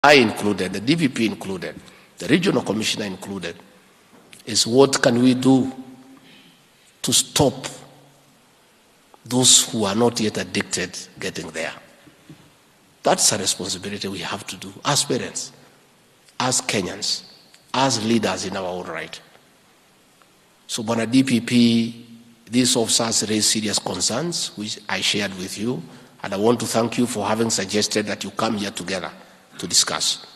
I included, the DPP included, the regional commissioner included, is what can we do to stop those who are not yet addicted getting there. That's a responsibility we have to do as parents, as Kenyans, as leaders in our own right. So, Bwana DPP, these officers raised serious concerns, which I shared with you, and I want to thank you for having suggested that you come here together to discuss.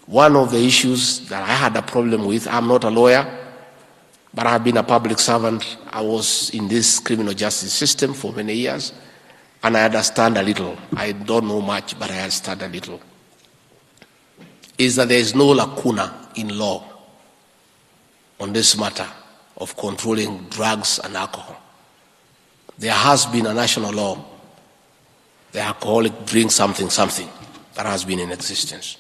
One of the issues that I had a problem with, I'm not a lawyer, but I have been a public servant. I was in this criminal justice system for many years, and I understand a little. I don't know much, but I understand a little. Is that there is no lacuna in law on this matter of controlling drugs and alcohol. There has been a national law, the alcoholic drink something, that has been in existence.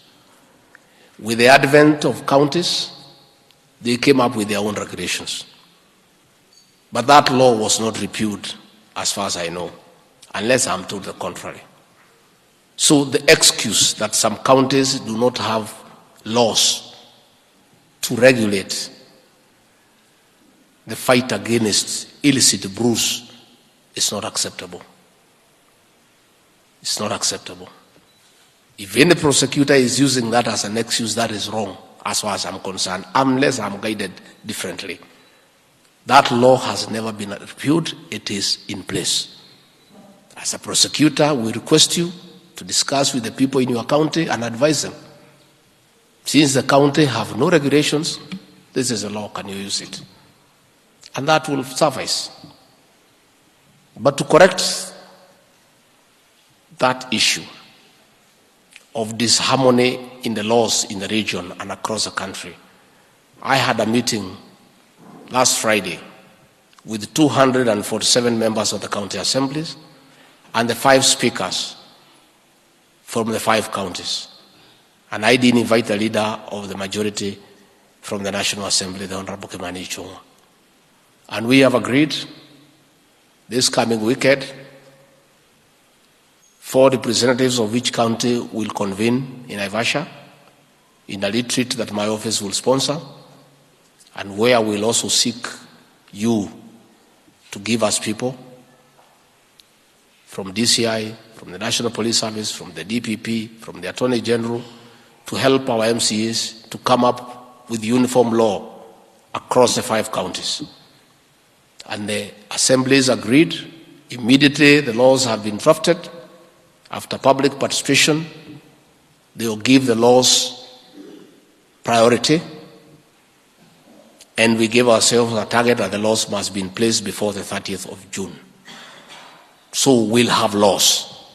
With the advent of counties, they came up with their own regulations. But that law was not repealed, as far as I know, unless I'm told the contrary. So the excuse that some counties do not have laws to regulate the fight against illicit brews is not acceptable. It's not acceptable. If any prosecutor is using that as an excuse, that is wrong, as far as I'm concerned, unless I'm guided differently. That law has never been repealed. It is in place. As a prosecutor, we request you to discuss with the people in your county and advise them. Since the county have no regulations, this is a law, can you use it? And that will suffice. But to correct that issue of disharmony in the laws in the region and across the country, I had a meeting last Friday with 247 members of the county assemblies and the 5 speakers from the 5 counties. And I did invite the leader of the majority from the National Assembly, the Honorable Kimani Ichung'wah. And we have agreed this coming weekend, 4 representatives of each county will convene in Naivasha in a retreat that my office will sponsor, and where we'll also seek you to give us people from DCI, from the National Police Service, from the DPP, from the Attorney General, to help our MCAs to come up with uniform law across the 5 counties. And the assemblies agreed. Immediately the laws have been drafted. After public participation, they will give the laws priority, and we give ourselves a target that the laws must be in place before the 30th of June. So we'll have laws.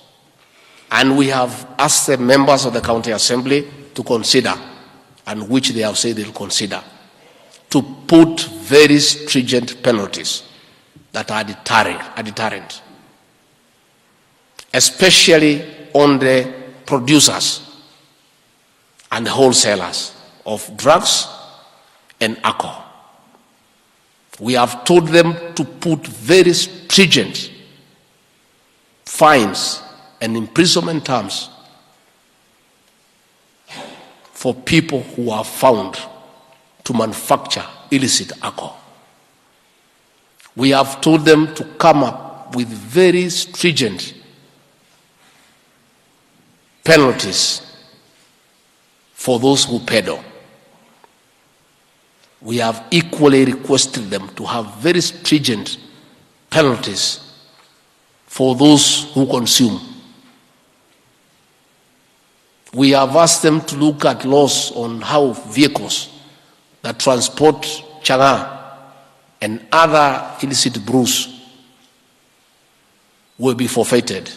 And we have asked the members of the county assembly to consider, and which they have said they'll consider, to put very stringent penalties that are deterrent, especially on the producers and wholesalers of drugs and alcohol. We have told them to put very stringent fines and imprisonment terms for people who are found to manufacture illicit alcohol. We have told them to come up with very stringent penalties for those who peddle. We have equally requested them to have very stringent penalties for those who consume. We have asked them to look at laws on how vehicles that transport chang'aa and other illicit brews will be forfeited.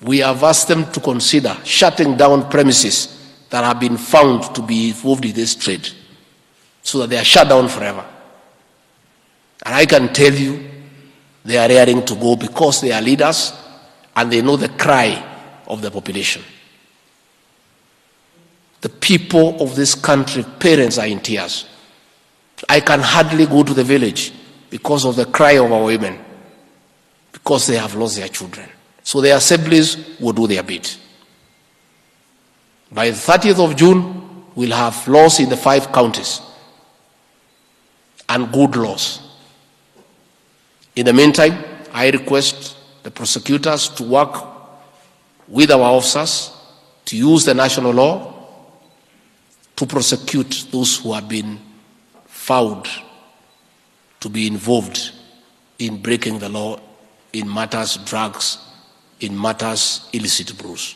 We have asked them to consider shutting down premises that have been found to be involved in this trade, so that they are shut down forever. And I can tell you, they are raring to go because they are leaders and they know the cry of the population. The people of this country, parents are in tears. I can hardly go to the village because of the cry of our women, because they have lost their children. So the assemblies will do their bit. By the 30th of June, we'll have laws in the 5 counties, and good laws. In the meantime, I request the prosecutors to work with our officers to use the national law to prosecute those who have been found to be involved in breaking the law in matters drugs, in matters illicit brews.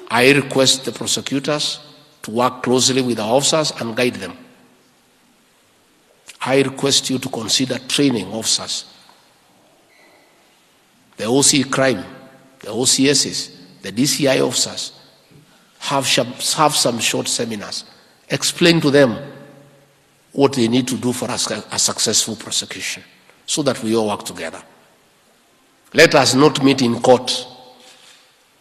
I request the prosecutors to work closely with our officers and guide them. I request you to consider training officers. The OC crime, the OCSs, the DCI officers have some short seminars. Explain to them what they need to do for a successful prosecution so that we all work together. Let us not meet in court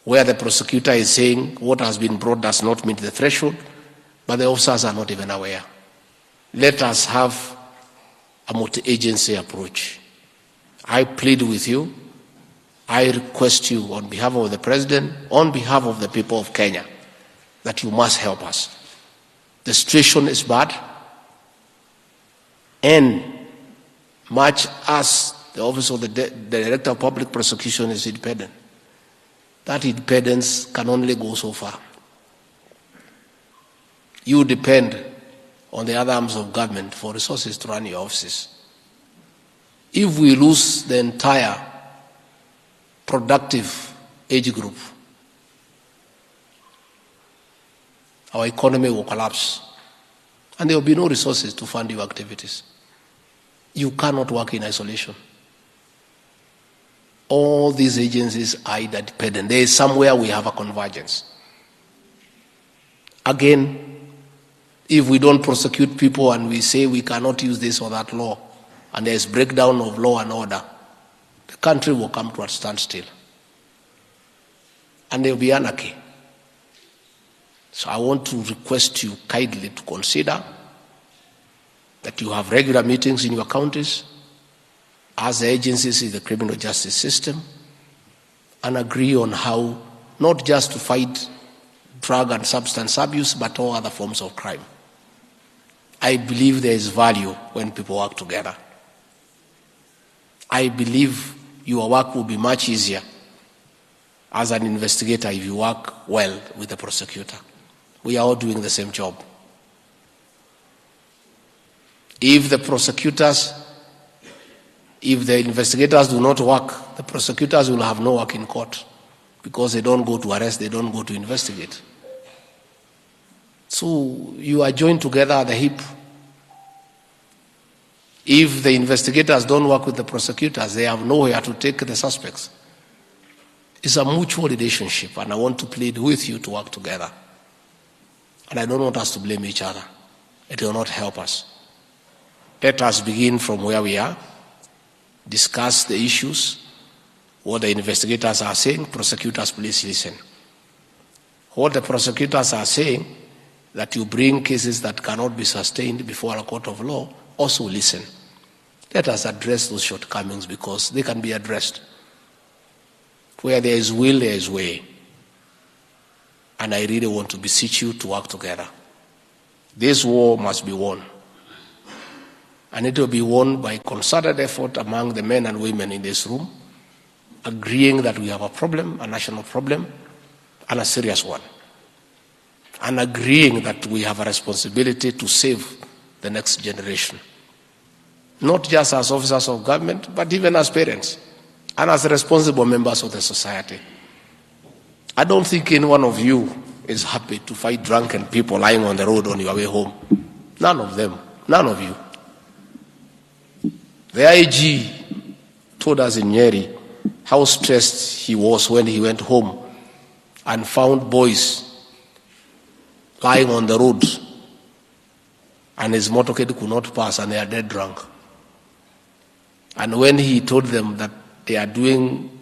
where the prosecutor is saying what has been brought does not meet the threshold, but the officers are not even aware. Let us have a multi-agency approach. I plead with you, I request you on behalf of the President, on behalf of the people of Kenya, that you must help us. The situation is bad, and much as the Office of the Director of Public Prosecution is independent, that independence can only go so far. You depend on the other arms of government for resources to run your offices. If we lose the entire productive age group, our economy will collapse, and there will be no resources to fund your activities. You cannot work in isolation. All these agencies are interdependent. There is somewhere we have a convergence. Again, if we don't prosecute people and we say we cannot use this or that law, and there is breakdown of law and order, the country will come to a standstill. And there will be anarchy. So I want to request you kindly to consider that you have regular meetings in your counties as the agencies in the criminal justice system and agree on how not just to fight drug and substance abuse, but all other forms of crime. I believe there is value when people work together. I believe your work will be much easier as an investigator if you work well with the prosecutor. We are all doing the same job. If the investigators do not work, the prosecutors will have no work in court because they don't go to arrest, they don't go to investigate. So you are joined together at the hip. If the investigators don't work with the prosecutors, they have nowhere to take the suspects. It's a mutual relationship, and I want to plead with you to work together. And I don't want us to blame each other. It will not help us. Let us begin from where we are, discuss the issues, what the investigators are saying. Prosecutors, please listen. What the prosecutors are saying, that you bring cases that cannot be sustained before a court of law, also listen. Let us address those shortcomings because they can be addressed. Where there is will, there is way. And I really want to beseech you to work together. This war must be won. And it will be won by concerted effort among the men and women in this room, agreeing that we have a problem, a national problem, and a serious one. And agreeing that we have a responsibility to save the next generation. Not just as officers of government, but even as parents and as responsible members of the society. I don't think any one of you is happy to fight drunken people lying on the road on your way home. None of them. None of you. The IG told us in Nyeri how stressed he was when he went home and found boys lying on the road and his motorcade could not pass and they are dead drunk. And when he told them that they are doing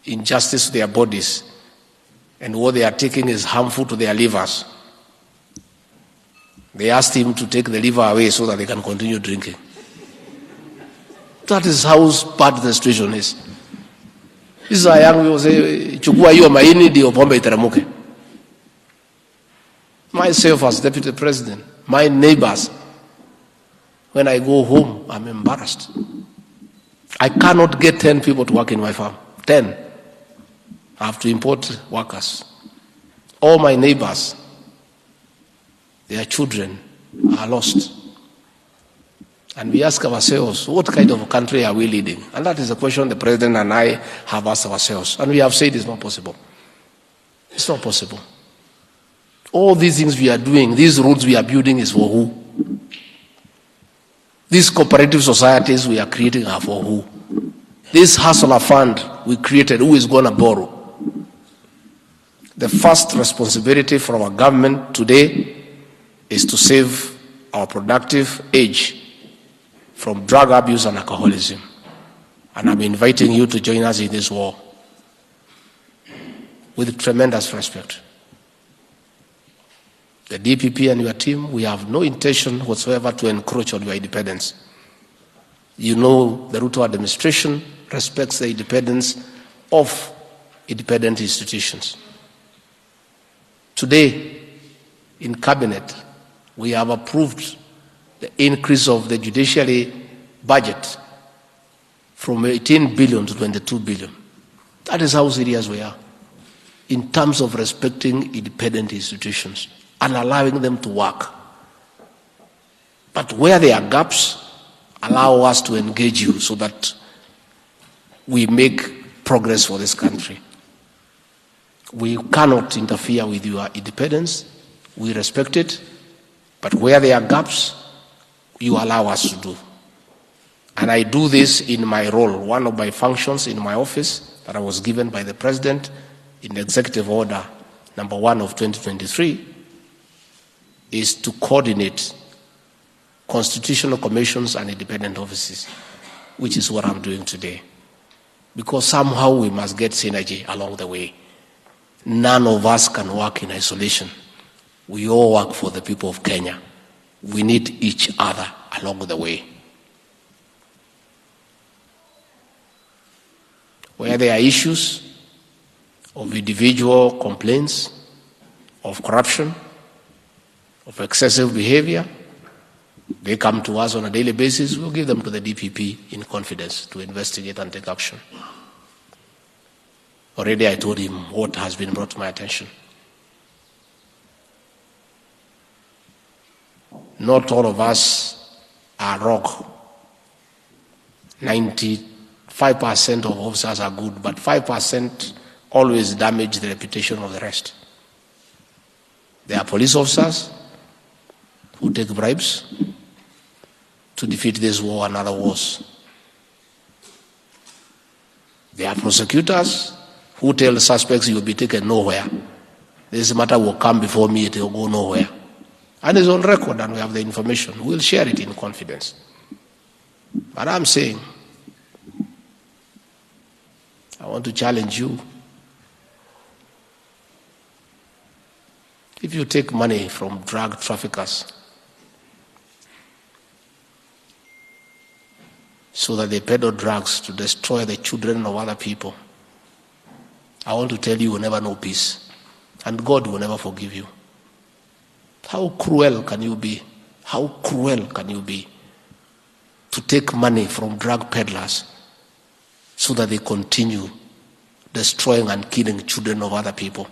injustice to their bodies and what they are taking is harmful to their livers, they asked him to take the liver away so that they can continue drinking. That is how bad the situation is. These are young people say, chukua hiyo maini ndio pombe iteremke. Myself as deputy president, my neighbors, when I go home, I'm embarrassed. I cannot get 10 people to work in my farm. 10. I have to import workers. All my neighbors, their children are lost. And we ask ourselves, what kind of a country are we leading? And that is a question the president and I have asked ourselves. And we have said it's not possible. It's not possible. All these things we are doing, these roads we are building is for who? These cooperative societies we are creating are for who? This hustler fund we created, who is going to borrow? The first responsibility for our government today is to save our productive age from drug abuse and alcoholism. And I'm inviting you to join us in this war with tremendous respect. The DPP and your team, we have no intention whatsoever to encroach on your independence. You know the Ruto administration respects the independence of independent institutions. Today, in Cabinet, we have approved the increase of the judiciary budget from 18 billion to 22 billion. That is how serious we are in terms of respecting independent institutions and allowing them to work. But where there are gaps, allow us to engage you so that we make progress for this country. We cannot interfere with your independence. We respect it. But where there are gaps, you allow us to do. And I do this in my role. One of my functions in my office that I was given by the President in Executive Order number 1 of 2023 is to coordinate constitutional commissions and independent offices, which is what I'm doing today. Because somehow we must get synergy along the way. None of us can work in isolation. We all work for the people of Kenya. We need each other along the way. Where there are issues of individual complaints, of corruption, of excessive behavior, they come to us on a daily basis. We'll give them to the DPP in confidence to investigate and take action. Already I told him what has been brought to my attention. Not all of us are rogue. 95% of officers are good, but 5% always damage the reputation of the rest. There are police officers who take bribes to defeat this war and other wars. There are prosecutors who tell suspects you'll be taken nowhere. This matter will come before me, it will go nowhere. And it's on record and we have the information. We'll share it in confidence. But I'm saying, I want to challenge you. If you take money from drug traffickers so that they peddle drugs to destroy the children of other people, I want to tell you, you will never know peace. And God will never forgive you. How cruel can you be? How cruel can you be to take money from drug peddlers so that they continue destroying and killing children of other people?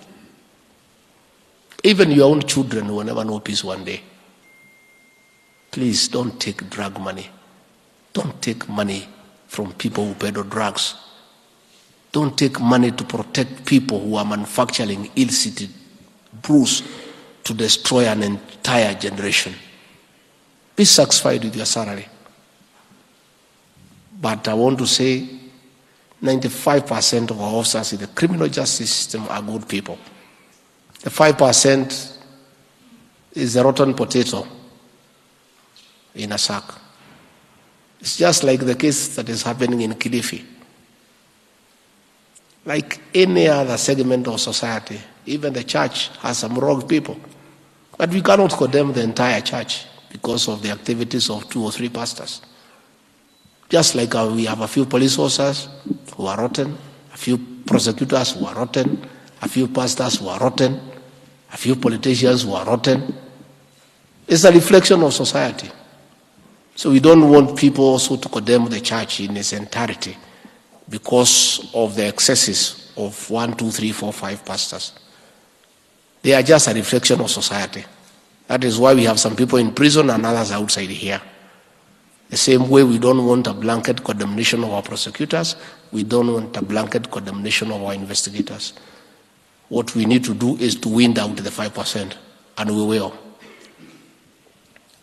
Even your own children will never know peace one day. Please don't take drug money. Don't take money from people who peddle drugs. Don't take money to protect people who are manufacturing illicit brews to destroy an entire generation. Be satisfied with your salary. But I want to say 95% of our officers in the criminal justice system are good people. The 5% is a rotten potato in a sack. It's just like the case that is happening in Kilifi. Like any other segment of society, even the church has some rogue people. But we cannot condemn the entire church because of the activities of 2 or 3 pastors. Just like we have a few police officers who are rotten, a few prosecutors who are rotten, a few pastors who are rotten, a few politicians who are rotten. It's a reflection of society. So we don't want people also to condemn the church in its entirety because of the excesses of 1, 2, 3, 4, 5 pastors. They are just a reflection of society. That is why we have some people in prison and others outside here. The same way we don't want a blanket condemnation of our prosecutors, we don't want a blanket condemnation of our investigators. What we need to do is to wind out the 5%, and we will.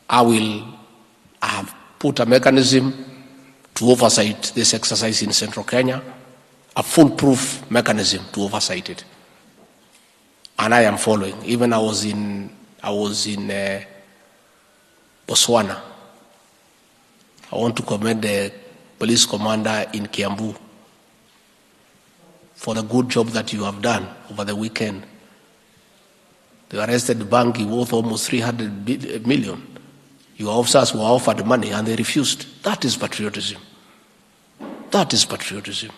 I have put a mechanism to oversight this exercise in Central Kenya, a foolproof mechanism to oversight it. And I am following. Even I was in Botswana. I want to commend the police commander in Kiambu for the good job that you have done over the weekend. They arrested Bangi worth almost 300 million. Your officers were offered money and they refused. That is patriotism. That is patriotism.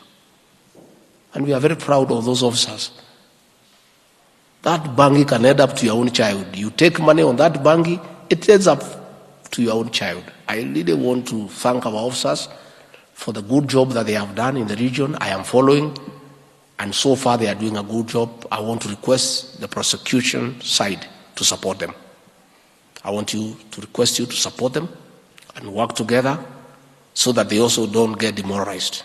And we are very proud of those officers. That Bangi can add up to your own child. You take money on that Bangi, it adds up to your own child. I really want to thank our officers for the good job that they have done in the region. I am following, and so far they are doing a good job. I want to request the prosecution side to support them. I want to request you to support them and work together so that they also don't get demoralized.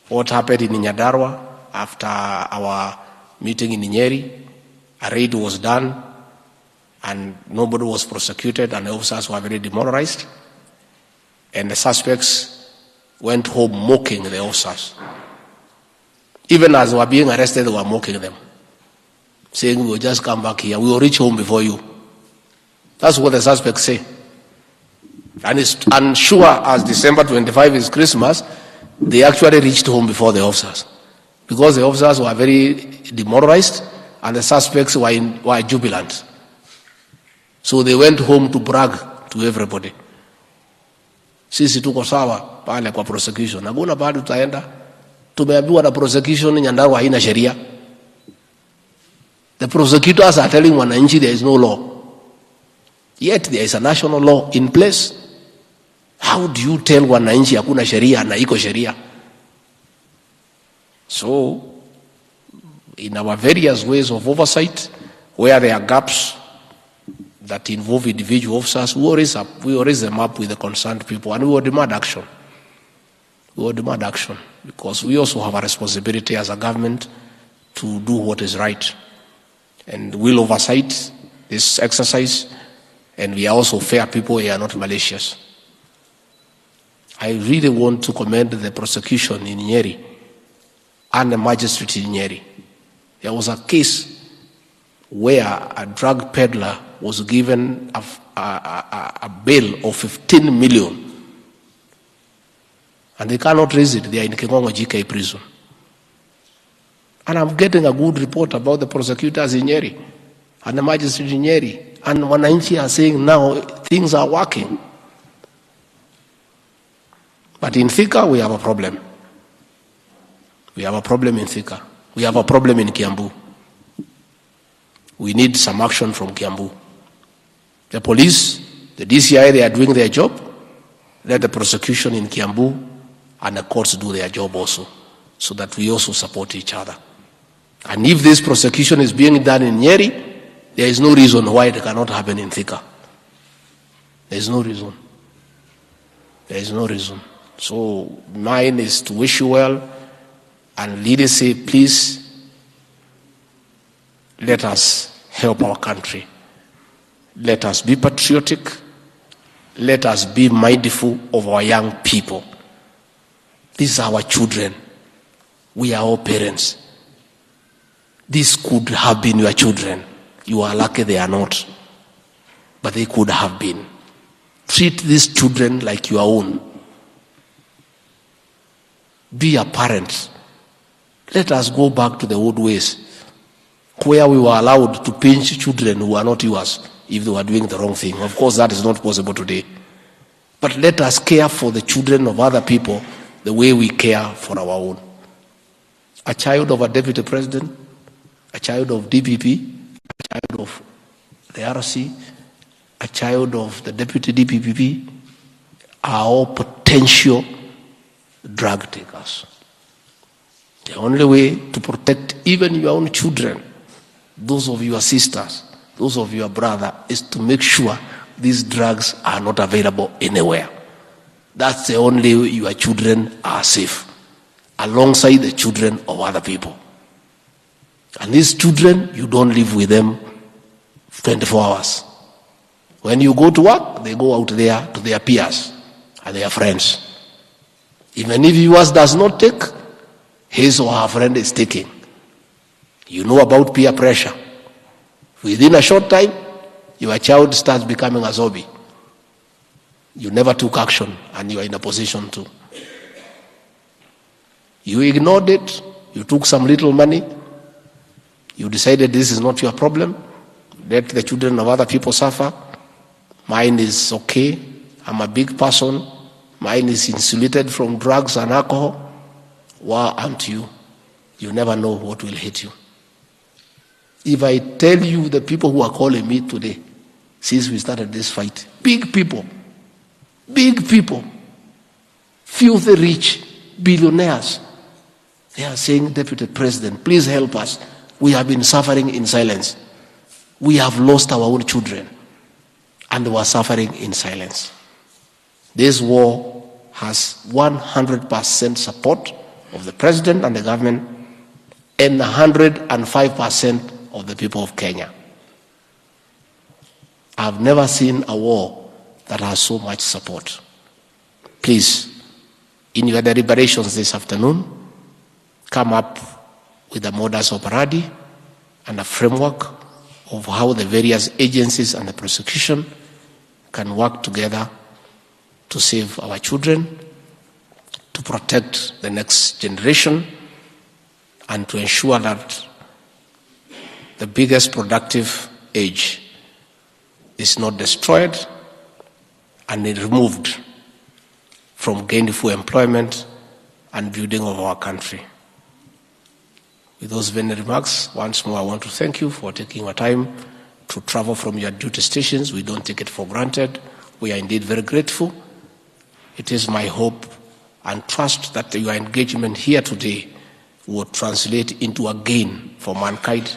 What happened in Nyandarua after our meeting in Nyeri, a raid was done and nobody was prosecuted and the officers were very demoralized, and the suspects went home mocking the officers. Even as they were being arrested, they were mocking them, saying, "We will just come back here, we will reach home before you." That's what the suspects say. And sure as December 25 is Christmas, they actually reached home before the officers, because the officers were very demoralized and the suspects were jubilant. So they went home to brag to everybody. Sisi tuko sawa pale kwa prosecution. Hakuna bado tutaenda. Tumeambiwa na prosecution Nyandarua haina sheria. The prosecutors are telling wananchi there is no law. Yet there is a national law in place. How do you tell wananchi hakuna sheria na iko sheria? So, in our various ways of oversight, where there are gaps that involve individual officers, we will raise them up with the concerned people, and we will demand action. We will demand action, because we also have a responsibility as a government to do what is right. And we'll oversight this exercise, and we are also fair people, we are not malicious. I really want to commend the prosecution in Nyeri and the magistrate in Nyeri. There was a case where a drug peddler was given a bail of 15 million. And they cannot raise it. They are in Kingongo GK prison. And I'm getting a good report about the prosecutors in Nyeri and the magistrate in Nyeri. And wananchi are saying now things are working. But in Thika, we have a problem. We have a problem in Thika. We have a problem in Kiambu. We need some action from Kiambu. The police, the DCI, they are doing their job. Let the prosecution in Kiambu and the courts do their job also, so that we also support each other. And if this prosecution is being done in Nyeri, there is no reason why it cannot happen in Thika. There is no reason. There is no reason. So mine is to wish you well, and leaders say, please, let us help our country. Let us be patriotic. Let us be mindful of our young people. These are our children. We are all parents. This could have been your children. You are lucky they are not. But they could have been. Treat these children like your own. Be a parent. Let us go back to the old ways, where we were allowed to pinch children who are not yours if they were doing the wrong thing. Of course, that is not possible today. But let us care for the children of other people the way we care for our own. a child of a deputy president, a child of DPP, a child of the RC, a child of the deputy DPP, are all potential drug takers. The only way to protect even your own children, those of your sisters, those of your brother, is to make sure these drugs are not available anywhere. That's the only way your children are safe, alongside the children of other people. And these children, you don't live with them 24 hours. When you go to work, they go out there to their peers and their friends. Even if yours does not take, his or her friend is taking. You know about peer pressure. Within a short time, your child starts becoming a zombie. You never took action and you are in a position to. You ignored it, you took some little money, you decided this is not your problem, let the children of other people suffer. Mine is okay, I'm a big person, mine is insulated from drugs and alcohol. Woe unto you. You never know what will hit you. If I tell you the people who are calling me today, since we started this fight, big people, filthy rich, billionaires, they are saying, Deputy President, please help us. We have been suffering in silence. We have lost our own children, and we are suffering in silence. This war has 100% support of the President and the government, and 105% of the people of Kenya. I've never seen a war that has so much support. Please, in your deliberations this afternoon, come up with a modus operandi and a framework of how the various agencies and the prosecution can work together to save our children, to protect the next generation, and to ensure that the biggest productive age is not destroyed and removed from gainful employment and building of our country. With those many remarks, once more I want to thank you for taking your time to travel from your duty stations. We don't take it for granted. We are indeed very grateful. It is my hope and trust that your engagement here today will translate into a gain for mankind,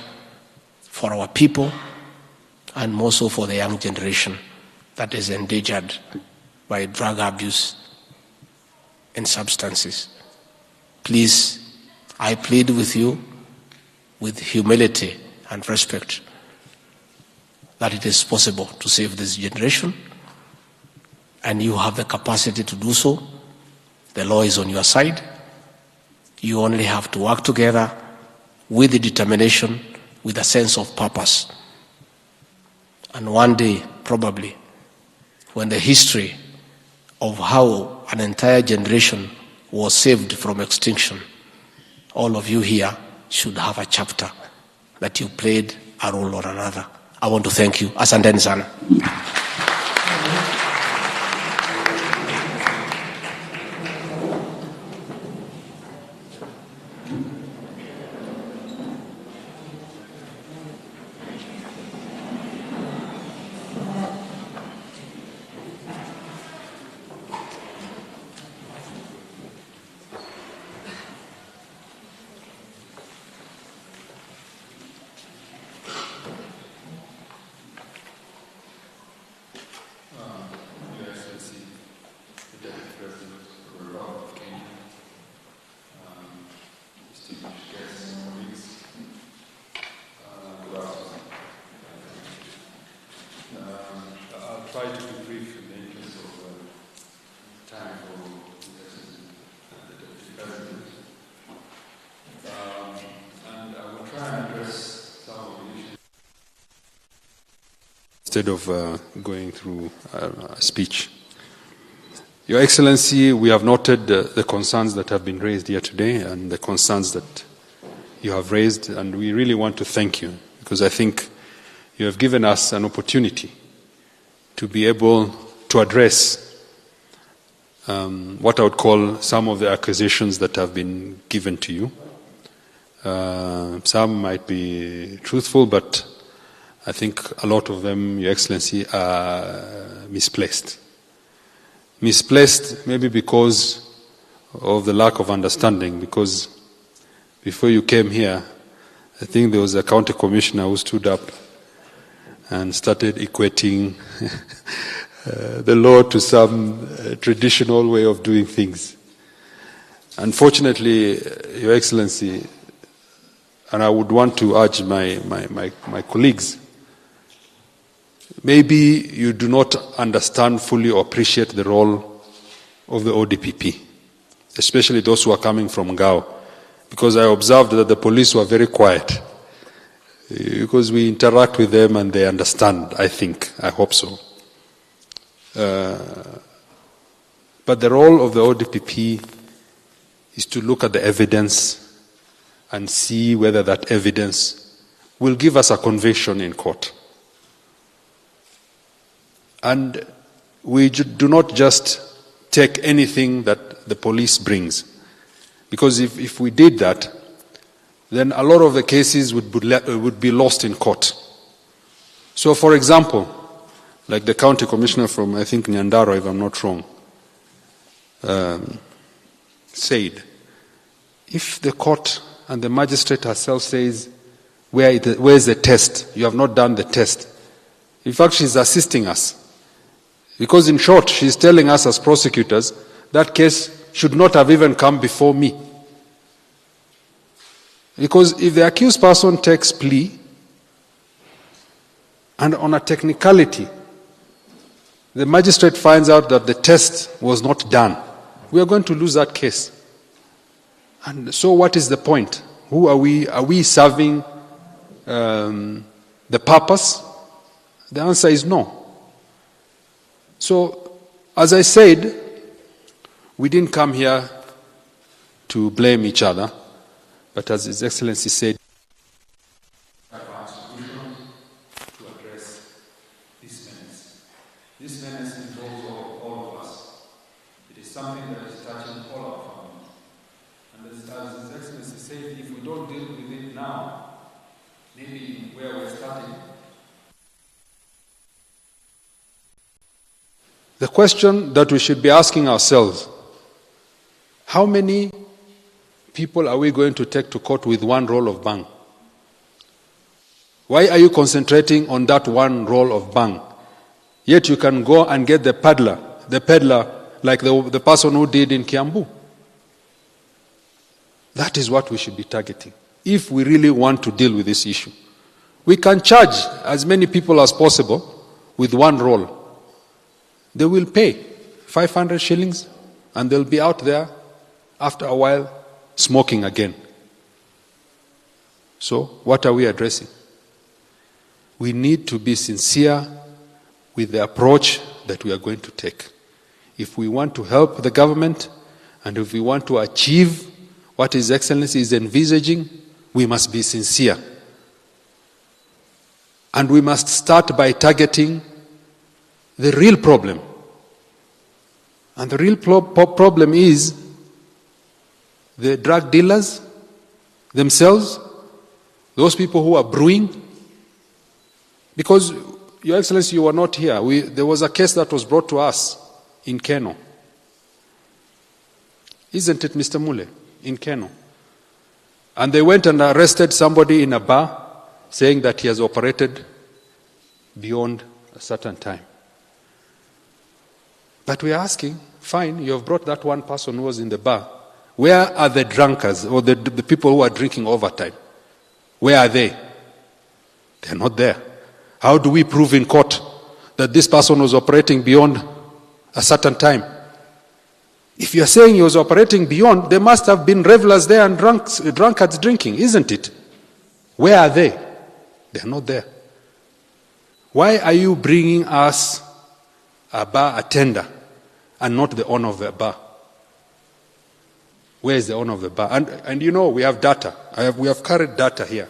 for our people, and more so for the young generation that is endangered by drug abuse and substances. Please, I plead with you with humility and respect that it is possible to save this generation, and you have the capacity to do so. The law is on your side. You only have to work together with the determination, with a sense of purpose. And one day, probably, when the history of how an entire generation was saved from extinction, all of you here should have a chapter that you played a role or another. I want to thank you. Asanteni sana. Try to be brief in the interest of time for the Deputy President. And I will try and address some of the issues instead of going through a speech. Your Excellency, we have noted the concerns that have been raised here today and the concerns that you have raised, and we really want to thank you because I think you have given us an opportunity to be able to address what I would call some of the accusations that have been given to you. Some might be truthful, but I think a lot of them, Your Excellency, are misplaced. Misplaced maybe because of the lack of understanding, because before you came here, I think there was a county commissioner who stood up and started equating the law to some traditional way of doing things. Unfortunately, Your Excellency, and I would want to urge my colleagues, maybe you do not understand fully or appreciate the role of the ODPP, especially those who are coming from Gao, because I observed that the police were very quiet, because we interact with them and they understand, I think, I hope so. But the role of the ODPP is to look at the evidence and see whether that evidence will give us a conviction in court. And we do not just take anything that the police brings. Because if we did that, then a lot of the cases would be lost in court. So, for example, like the county commissioner from, I think, Nyandaro, if I'm not wrong, said, if the court and the magistrate herself says, where is the test? You have not done the test. In fact, she's assisting us. Because in short, she's telling us as prosecutors, that case should not have even come before me. Because if the accused person takes plea, and on a technicality, the magistrate finds out that the test was not done, we are going to lose that case. And so what is the point? Who are we? Are we serving the purpose? The answer is no. So, as I said, we didn't come here to blame each other, but as His Excellency said, to address this menace. This menace involves all of us. It is something that is touching all our families. And as His Excellency said, if we don't deal with it now, maybe where we're starting. The question that we should be asking ourselves, how many people are we going to take to court with one roll of bang? Why are you concentrating on that one roll of bang? Yet you can go and get the peddler like the person who did in Kiambu. That is what we should be targeting, if we really want to deal with this issue. We can charge as many people as possible with one roll. They will pay 500 shillings and they'll be out there after a while smoking again. So, what are we addressing? We need to be sincere with the approach that we are going to take. If we want to help the government and if we want to achieve what His Excellency is envisaging, we must be sincere. And we must start by targeting the real problem. And the real problem is the drug dealers themselves, those people who are brewing. Because, Your Excellency, you were not here. There was a case that was brought to us in Keno. Isn't it, Mr. Mule? In Keno. And they went and arrested somebody in a bar saying that he has operated beyond a certain time. But we are asking, fine, you have brought that one person who was in the bar. Where are the drunkards or the people who are drinking overtime? Where are they? They're not there. How do we prove in court that this person was operating beyond a certain time? If you're saying he was operating beyond, there must have been revelers there and drunkards drinking, isn't it? Where are they? They're not there. Why are you bringing us a bar attender and not the owner of the bar? Where is the owner of the bar? And you know, we have data. We have carried data here.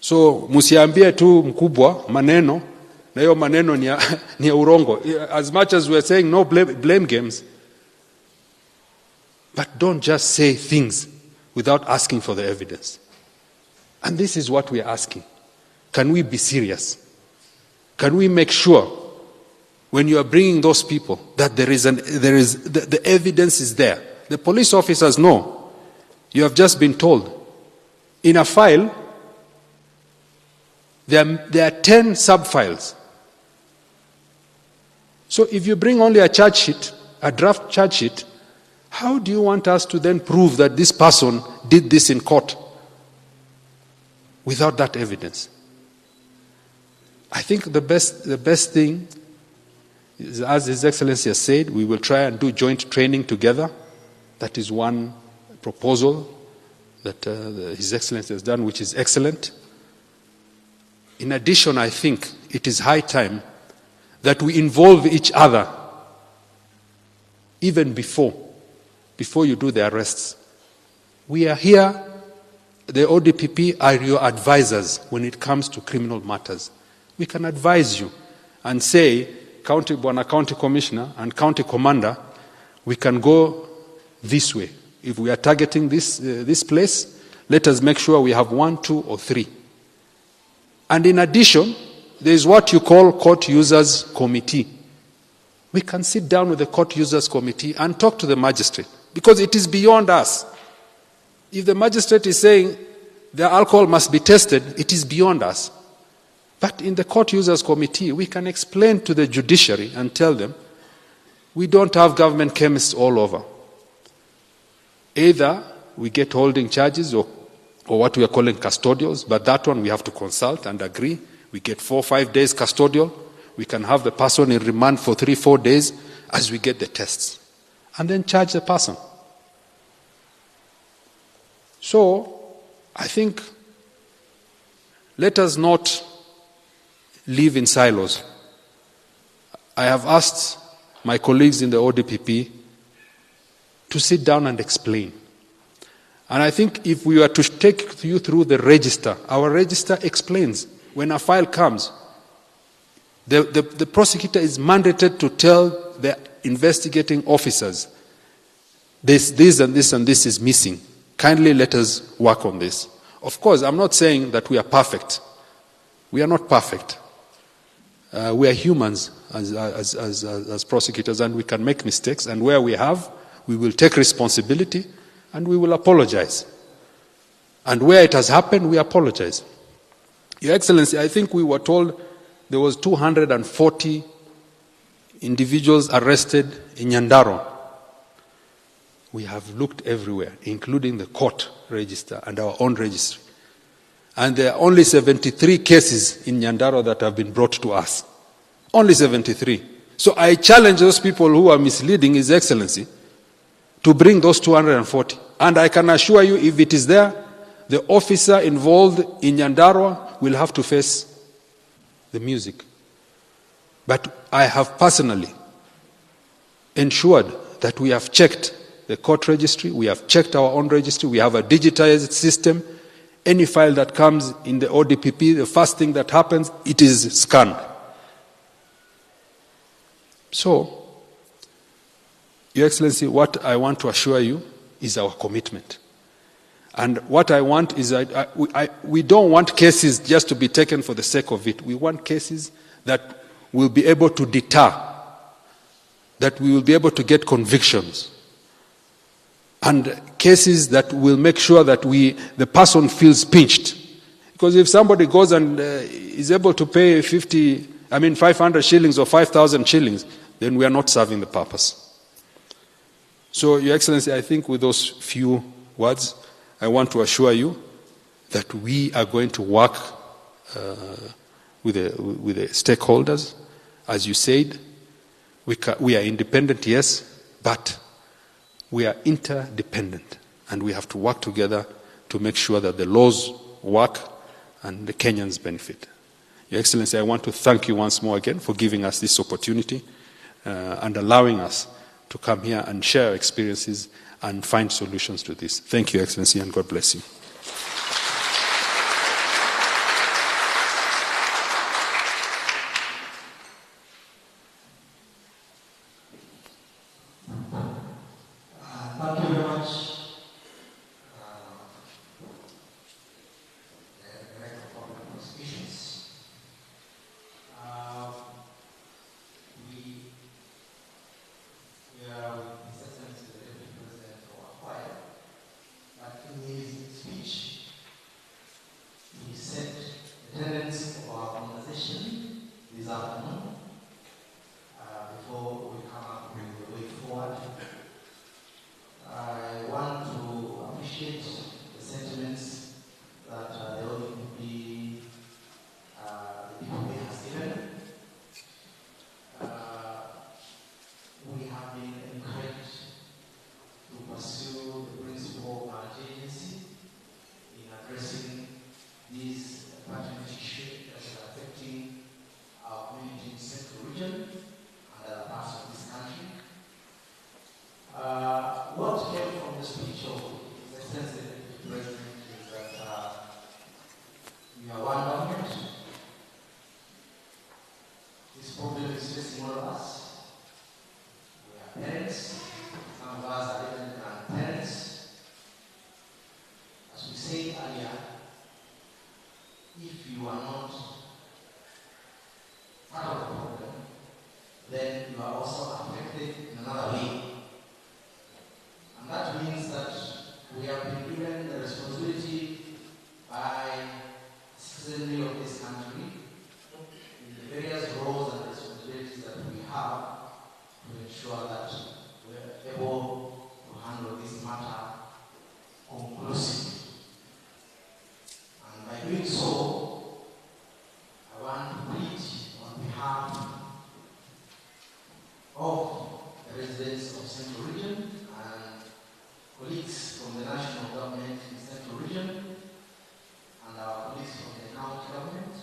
So, musiambie tu mkubwa maneno, na hiyo maneno ni ya urongo. As much as we're saying no blame games, but don't just say things without asking for the evidence. And this is what we are asking. Can we be serious? Can we make sure when you are bringing those people that the evidence is there? The police officers know. You have just been told. In a file, there are 10 sub-files. So if you bring only a charge sheet, a draft charge sheet, how do you want us to then prove that this person did this in court without that evidence? I think the best thing is, as His Excellency has said, we will try and do joint training together. That is one proposal that His Excellency has done, which is excellent. In addition, I think it is high time that we involve each other even before you do the arrests. We are here, the ODPP are your advisors when it comes to criminal matters. We can advise you and say, County Commissioner and County Commander, we can go this way. If we are targeting this place, let us make sure we have 1, 2, or 3. And in addition, there is what you call Court Users Committee. We can sit down with the Court Users Committee and talk to the magistrate, because it is beyond us. If the magistrate is saying the alcohol must be tested, it is beyond us. But in the Court Users Committee, we can explain to the judiciary and tell them, we don't have government chemists all over. Either we get holding charges or what we are calling custodials, but that one we have to consult and agree. We get 4 or 5 days custodial. We can have the person in remand for 3 or 4 days as we get the tests. And then charge the person. So, I think, let us not live in silos. I have asked my colleagues in the ODPP to sit down and explain. And I think if we were to take you through the register, our register explains when a file comes, the prosecutor is mandated to tell the investigating officers, this and this and this is missing. Kindly let us work on this. Of course, I'm not saying that we are perfect. We are not perfect. We are humans as prosecutors, and we can make mistakes, and where we have, we will take responsibility and we will apologize. And where it has happened, we apologize. Your Excellency, I think we were told there was 240 individuals arrested in Nyandarua. We have looked everywhere, including the court register and our own registry. And there are only 73 cases in Nyandarua that have been brought to us. Only 73. So I challenge those people who are misleading His Excellency to bring those 240. And I can assure you, if it is there, the officer involved in Nyandarua will have to face the music. But I have personally ensured that we have checked the court registry, we have checked our own registry, we have a digitized system. Any file that comes in the ODPP, the first thing that happens, it is scanned. So, Your Excellency, what I want to assure you is our commitment. And what I want is we don't want cases just to be taken for the sake of it. We want cases that will be able to deter, that we will be able to get convictions, and cases that will make sure that the person feels pinched. Because if somebody goes and is able to pay 500 shillings or 5,000 shillings, then we are not serving the purpose. So, Your Excellency, I think with those few words, I want to assure you that we are going to work with the stakeholders. As you said, we are independent, yes, but we are interdependent, and we have to work together to make sure that the laws work and the Kenyans benefit. Your Excellency, I want to thank you once more again for giving us this opportunity and allowing us to come here and share our experiences and find solutions to this. Thank you, Your Excellency, and God bless you. Thank you very much, this pertinent issue that is affecting our community in the Central region and other parts of this country. What came from the speech of His Excellency the President is that we are one government. This problem is facing all of us. We are parents. Some of us are even grandparents. As we said earlier, if you are not part of the problem, then you are also affected in another way. And that means that we have been given the responsibility by citizenry of this country in the various roles and responsibilities that we have to ensure that we are able to handle this matter conclusively. And by doing so, I want to plead on behalf of the residents of Central Region and colleagues from the national government in Central Region and our colleagues from the county government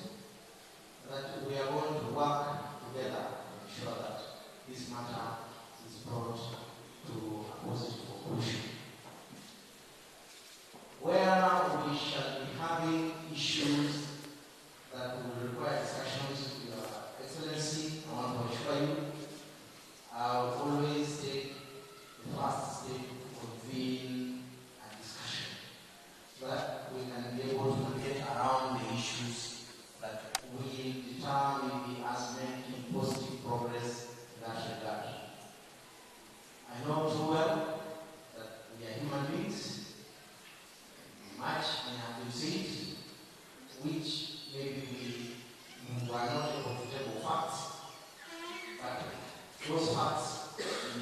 that we are going to work together to ensure that this matter is brought to a positive conclusion. Where we shall be having issues that will require discussions with Your Excellency, I want to assure you, I will always take the first step to convene a discussion so that we can be able to get around the issues that will determine us making positive progress in that regard. I know too well that we are human beings. Much may have been said, which maybe we were not able to table facts, but those facts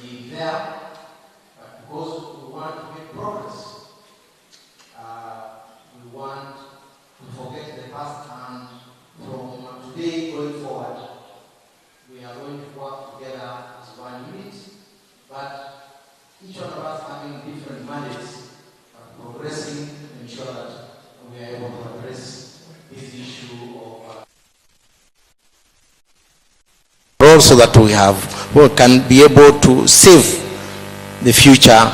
may be there, but because we want to make progress, we want to forget the past, and from today going forward, we are going to work together as one unit, but each one of us having different mandates, but progressing to ensure that we are able to address this issue of also that we can be able to save the future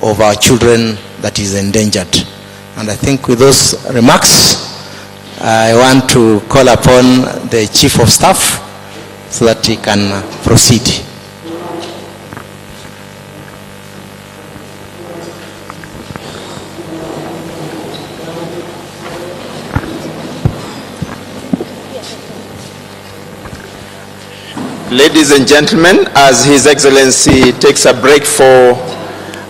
of our children that is endangered. And I think with those remarks, I want to call upon the Chief of Staff so that he can proceed. Ladies and gentlemen, as His Excellency takes a break for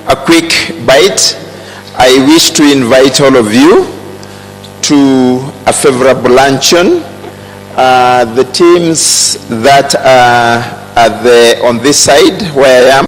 a quick bite, I wish to invite all of you to a favorable luncheon. The teams that are on this side where I am